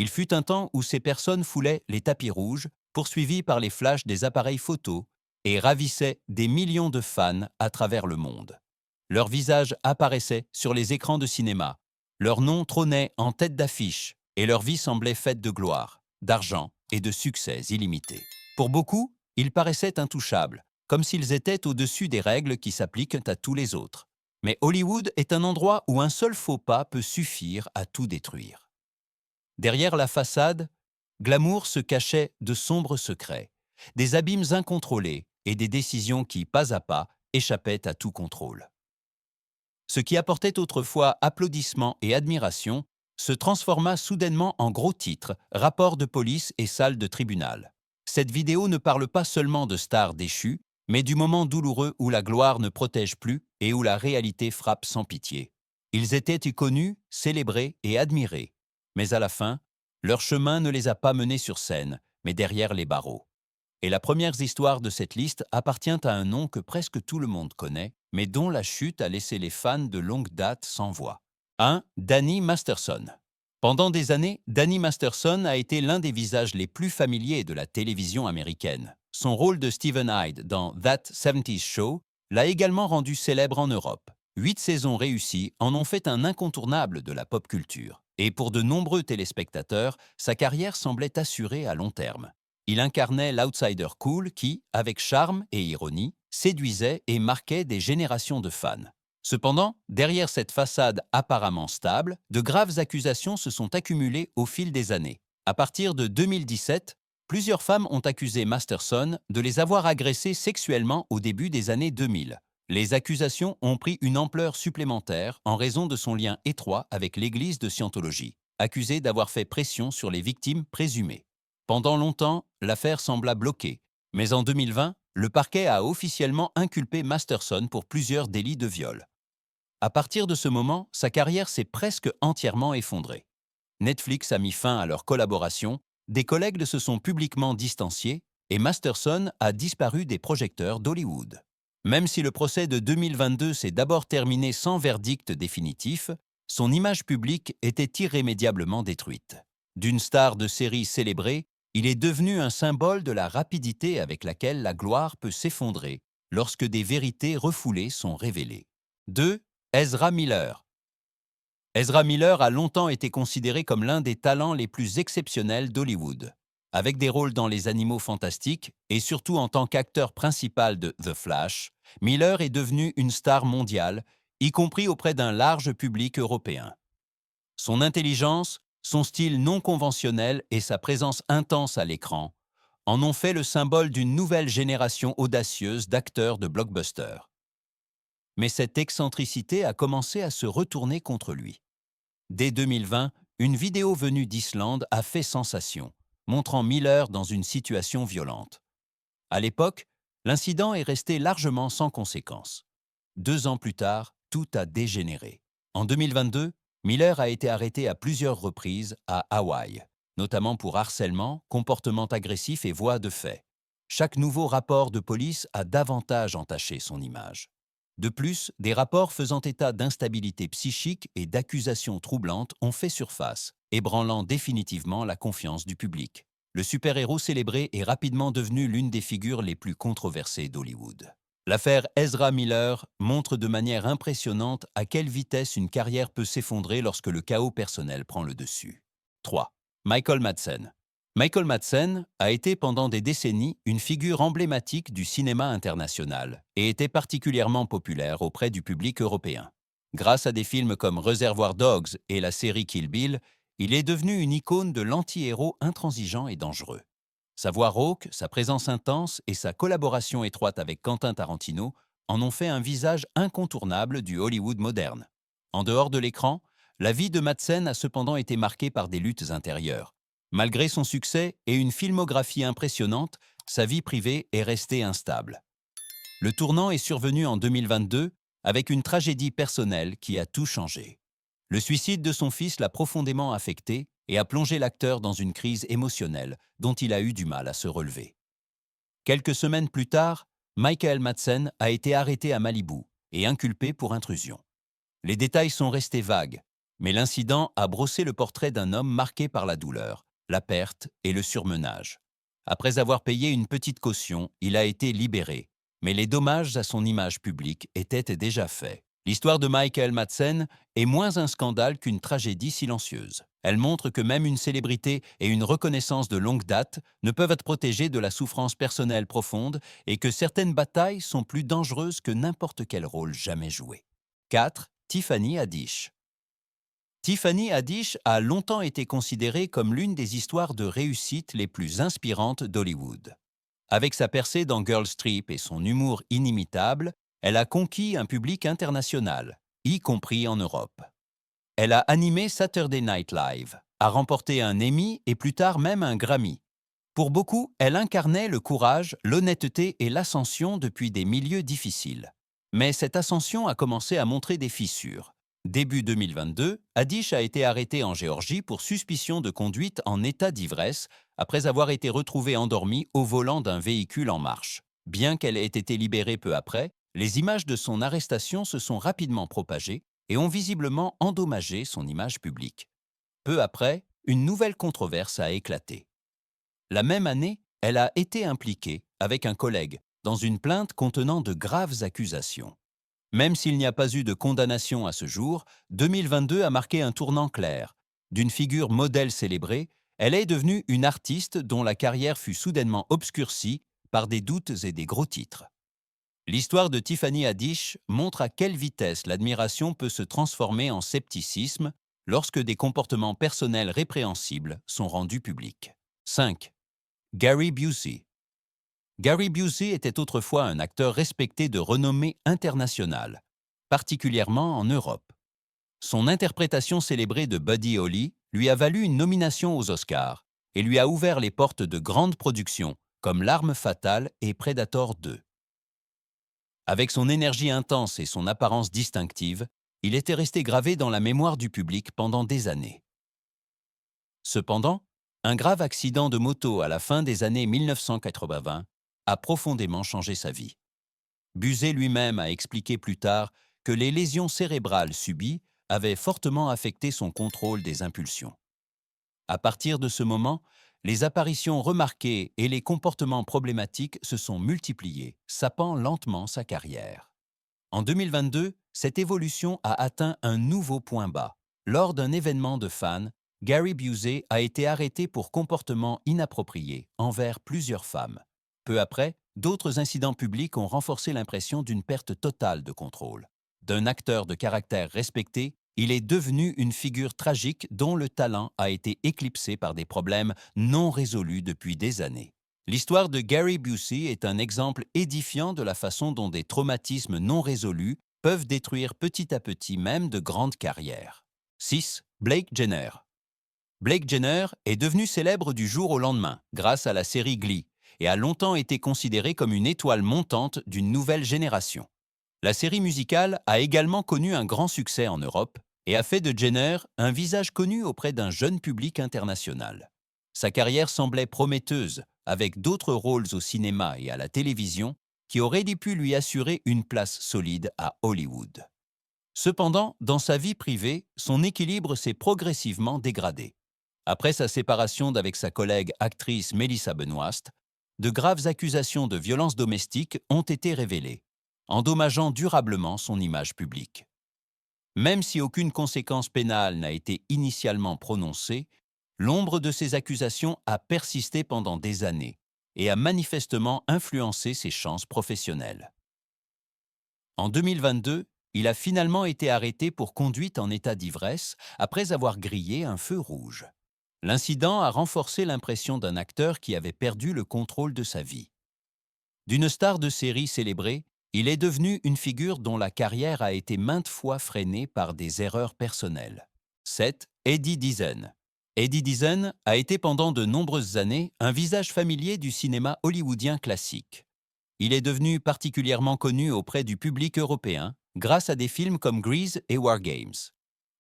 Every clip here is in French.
Il fut un temps où ces personnes foulaient les tapis rouges, poursuivies par les flashs des appareils photo, et ravissaient des millions de fans à travers le monde. Leurs visages apparaissaient sur les écrans de cinéma, leur nom trônait en tête d'affiche, et leur vie semblait faite de gloire, d'argent et de succès illimités. Pour beaucoup, ils paraissaient intouchables, comme s'ils étaient au-dessus des règles qui s'appliquent à tous les autres. Mais Hollywood est un endroit où un seul faux pas peut suffire à tout détruire. Derrière la façade, glamour se cachait de sombres secrets, des abîmes incontrôlés et des décisions qui, pas à pas, échappaient à tout contrôle. Ce qui apportait autrefois applaudissements et admiration se transforma soudainement en gros titres, rapports de police et salles de tribunal. Cette vidéo ne parle pas seulement de stars déchues, mais du moment douloureux où la gloire ne protège plus et où la réalité frappe sans pitié. Ils étaient connus, célébrés et admirés. Mais à la fin, leur chemin ne les a pas menés sur scène, mais derrière les barreaux. Et la première histoire de cette liste appartient à un nom que presque tout le monde connaît, mais dont la chute a laissé les fans de longue date sans voix. 1. Danny Masterson. Pendant des années, Danny Masterson a été l'un des visages les plus familiers de la télévision américaine. Son rôle de Stephen Hyde dans That 70s Show l'a également rendu célèbre en Europe. 8 saisons réussies en ont fait un incontournable de la pop culture. Et pour de nombreux téléspectateurs, sa carrière semblait assurée à long terme. Il incarnait l'outsider cool qui, avec charme et ironie, séduisait et marquait des générations de fans. Cependant, derrière cette façade apparemment stable, de graves accusations se sont accumulées au fil des années. À partir de 2017, plusieurs femmes ont accusé Masterson de les avoir agressées sexuellement au début des années 2000. Les accusations ont pris une ampleur supplémentaire en raison de son lien étroit avec l'Église de Scientologie, accusée d'avoir fait pression sur les victimes présumées. Pendant longtemps, l'affaire sembla bloquée, mais en 2020, le parquet a officiellement inculpé Masterson pour plusieurs délits de viol. À partir de ce moment, sa carrière s'est presque entièrement effondrée. Netflix a mis fin à leur collaboration, des collègues se sont publiquement distanciés et Masterson a disparu des projecteurs d'Hollywood. Même si le procès de 2022 s'est d'abord terminé sans verdict définitif, son image publique était irrémédiablement détruite. D'une star de série célébrée, il est devenu un symbole de la rapidité avec laquelle la gloire peut s'effondrer lorsque des vérités refoulées sont révélées. 2. Ezra Miller. Ezra Miller a longtemps été considéré comme l'un des talents les plus exceptionnels d'Hollywood. Avec des rôles dans Les Animaux Fantastiques et surtout en tant qu'acteur principal de The Flash, Miller est devenu une star mondiale, y compris auprès d'un large public européen. Son intelligence, son style non conventionnel et sa présence intense à l'écran en ont fait le symbole d'une nouvelle génération audacieuse d'acteurs de blockbusters. Mais cette excentricité a commencé à se retourner contre lui. Dès 2020, une vidéo venue d'Islande a fait sensation, montrant Miller dans une situation violente. À l'époque, l'incident est resté largement sans conséquence. 2 ans plus tard, tout a dégénéré. En 2022, Miller a été arrêté à plusieurs reprises à Hawaï, notamment pour harcèlement, comportement agressif et voies de fait. Chaque nouveau rapport de police a davantage entaché son image. De plus, des rapports faisant état d'instabilité psychique et d'accusations troublantes ont fait surface, ébranlant définitivement la confiance du public. Le super-héros célébré est rapidement devenu l'une des figures les plus controversées d'Hollywood. L'affaire Ezra Miller montre de manière impressionnante à quelle vitesse une carrière peut s'effondrer lorsque le chaos personnel prend le dessus. 3. Michael Madsen. Michael Madsen a été pendant des décennies une figure emblématique du cinéma international et était particulièrement populaire auprès du public européen. Grâce à des films comme Reservoir Dogs et la série Kill Bill, il est devenu une icône de l'anti-héros intransigeant et dangereux. Sa voix rauque, sa présence intense et sa collaboration étroite avec Quentin Tarantino en ont fait un visage incontournable du Hollywood moderne. En dehors de l'écran, la vie de Madsen a cependant été marquée par des luttes intérieures. Malgré son succès et une filmographie impressionnante, sa vie privée est restée instable. Le tournant est survenu en 2022 avec une tragédie personnelle qui a tout changé. Le suicide de son fils l'a profondément affecté et a plongé l'acteur dans une crise émotionnelle dont il a eu du mal à se relever. Quelques semaines plus tard, Michael Madsen a été arrêté à Malibu et inculpé pour intrusion. Les détails sont restés vagues, Mais l'incident a brossé le portrait d'un homme marqué par la douleur, la perte et le surmenage. Après avoir payé une petite caution, il a été libéré. Mais les dommages à son image publique étaient déjà faits. L'histoire de Michael Madsen est moins un scandale qu'une tragédie silencieuse. Elle montre que même une célébrité et une reconnaissance de longue date ne peuvent être protégées de la souffrance personnelle profonde et que certaines batailles sont plus dangereuses que n'importe quel rôle jamais joué. 4. Tiffany Haddish. Tiffany Haddish a longtemps été considérée comme l'une des histoires de réussite les plus inspirantes d'Hollywood. Avec sa percée dans Girls Trip et son humour inimitable, elle a conquis un public international, y compris en Europe. Elle a animé Saturday Night Live, a remporté un Emmy et plus tard même un Grammy. Pour beaucoup, elle incarnait le courage, l'honnêteté et l'ascension depuis des milieux difficiles. Mais cette ascension a commencé à montrer des fissures. Début 2022, Haddish a été arrêtée en Géorgie pour suspicion de conduite en état d'ivresse après avoir été retrouvée endormie au volant d'un véhicule en marche. Bien qu'elle ait été libérée peu après, les images de son arrestation se sont rapidement propagées et ont visiblement endommagé son image publique. Peu après, une nouvelle controverse a éclaté. La même année, elle a été impliquée, avec un collègue, dans une plainte contenant de graves accusations. Même s'il n'y a pas eu de condamnation à ce jour, 2022 a marqué un tournant clair. D'une figure modèle célébrée, elle est devenue une artiste dont la carrière fut soudainement obscurcie par des doutes et des gros titres. L'histoire de Tiffany Haddish montre à quelle vitesse l'admiration peut se transformer en scepticisme lorsque des comportements personnels répréhensibles sont rendus publics. 5. Gary Busey. Gary Busey était autrefois un acteur respecté de renommée internationale, particulièrement en Europe. Son interprétation célébrée de Buddy Holly lui a valu une nomination aux Oscars et lui a ouvert les portes de grandes productions comme L'Arme fatale et Predator 2. Avec son énergie intense et son apparence distinctive, il était resté gravé dans la mémoire du public pendant des années. Cependant, un grave accident de moto à la fin des années 1980 a profondément changé sa vie. Busey lui-même a expliqué plus tard que les lésions cérébrales subies avaient fortement affecté son contrôle des impulsions. À partir de ce moment, les apparitions remarquées et les comportements problématiques se sont multipliés, sapant lentement sa carrière. En 2022, cette évolution a atteint un nouveau point bas. Lors d'un événement de fans, Gary Busey a été arrêté pour comportement inapproprié envers plusieurs femmes. Peu après, d'autres incidents publics ont renforcé l'impression d'une perte totale de contrôle. D'un acteur de caractère respecté, il est devenu une figure tragique dont le talent a été éclipsé par des problèmes non résolus depuis des années. L'histoire de Gary Busey est un exemple édifiant de la façon dont des traumatismes non résolus peuvent détruire petit à petit même de grandes carrières. 6. Blake Jenner. Blake Jenner est devenu célèbre du jour au lendemain grâce à la série Glee et a longtemps été considéré comme une étoile montante d'une nouvelle génération. La série musicale a également connu un grand succès en Europe et a fait de Jenner un visage connu auprès d'un jeune public international. Sa carrière semblait prometteuse, avec d'autres rôles au cinéma et à la télévision qui auraient pu lui assurer une place solide à Hollywood. Cependant, dans sa vie privée, son équilibre s'est progressivement dégradé. Après sa séparation d'avec sa collègue actrice Melissa Benoist, de graves accusations de violence domestique ont été révélées, endommageant durablement son image publique. Même si aucune conséquence pénale n'a été initialement prononcée, l'ombre de ces accusations a persisté pendant des années et a manifestement influencé ses chances professionnelles. En 2022, il a finalement été arrêté pour conduite en état d'ivresse après avoir grillé un feu rouge. L'incident a renforcé l'impression d'un acteur qui avait perdu le contrôle de sa vie. D'une star de série célébrée, il est devenu une figure dont la carrière a été maintes fois freinée par des erreurs personnelles. 7. Eddie Deezen. Eddie Deezen a été pendant de nombreuses années un visage familier du cinéma hollywoodien classique. Il est devenu particulièrement connu auprès du public européen grâce à des films comme Grease et War Games.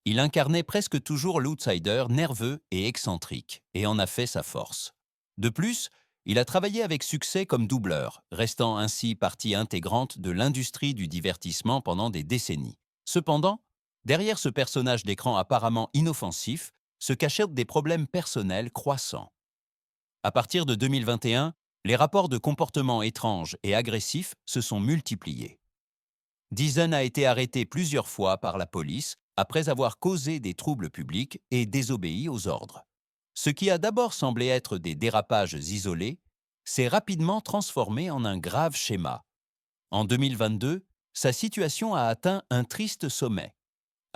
Il incarnait presque toujours l'outsider nerveux et excentrique, et en a fait sa force. De plus, il a travaillé avec succès comme doubleur, restant ainsi partie intégrante de l'industrie du divertissement pendant des décennies. Cependant, Derrière ce personnage d'écran apparemment inoffensif se cachaient des problèmes personnels croissants. À partir de 2021, les rapports de comportement étranges et agressifs se sont multipliés. Deezen a été arrêté plusieurs fois par la police après avoir causé des troubles publics et désobéi aux ordres. Ce qui a d'abord semblé être des dérapages isolés s'est rapidement transformé en un grave schéma. En 2022, sa situation a atteint un triste sommet.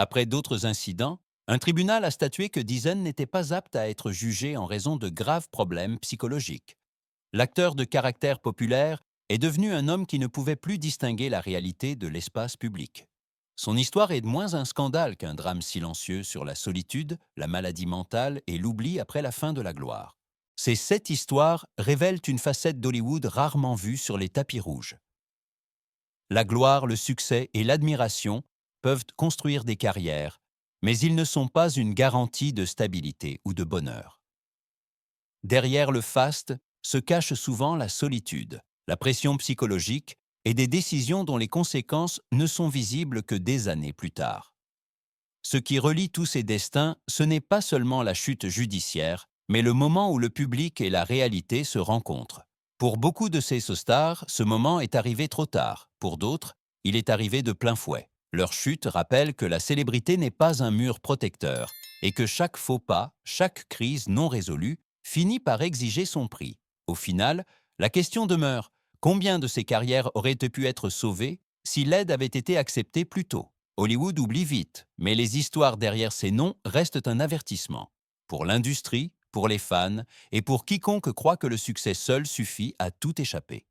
Après d'autres incidents, un tribunal a statué que Deezen n'était pas apte à être jugé en raison de graves problèmes psychologiques. L'acteur de caractère populaire est devenu un homme qui ne pouvait plus distinguer la réalité de l'espace public. Son histoire est moins un scandale qu'un drame silencieux sur la solitude, la maladie mentale et l'oubli après la fin de la gloire. Ces 7 histoires révèlent une facette d'Hollywood rarement vue sur les tapis rouges. La gloire, le succès et l'admiration peuvent construire des carrières, mais ils ne sont pas une garantie de stabilité ou de bonheur. Derrière le faste se cache souvent la solitude, la pression psychologique et des décisions dont les conséquences ne sont visibles que des années plus tard. Ce qui relie tous ces destins, ce n'est pas seulement la chute judiciaire, mais le moment où le public et la réalité se rencontrent. Pour beaucoup de ces stars, ce moment est arrivé trop tard. Pour d'autres, il est arrivé de plein fouet. Leur chute rappelle que la célébrité n'est pas un mur protecteur et que chaque faux pas, chaque crise non résolue, finit par exiger son prix. Au final, la question demeure, combien de ces carrières auraient pu être sauvées si l'aide avait été acceptée plus tôt? Hollywood oublie vite, mais les histoires derrière ces noms restent un avertissement. Pour l'industrie, pour les fans et pour quiconque croit que le succès seul suffit à tout échapper.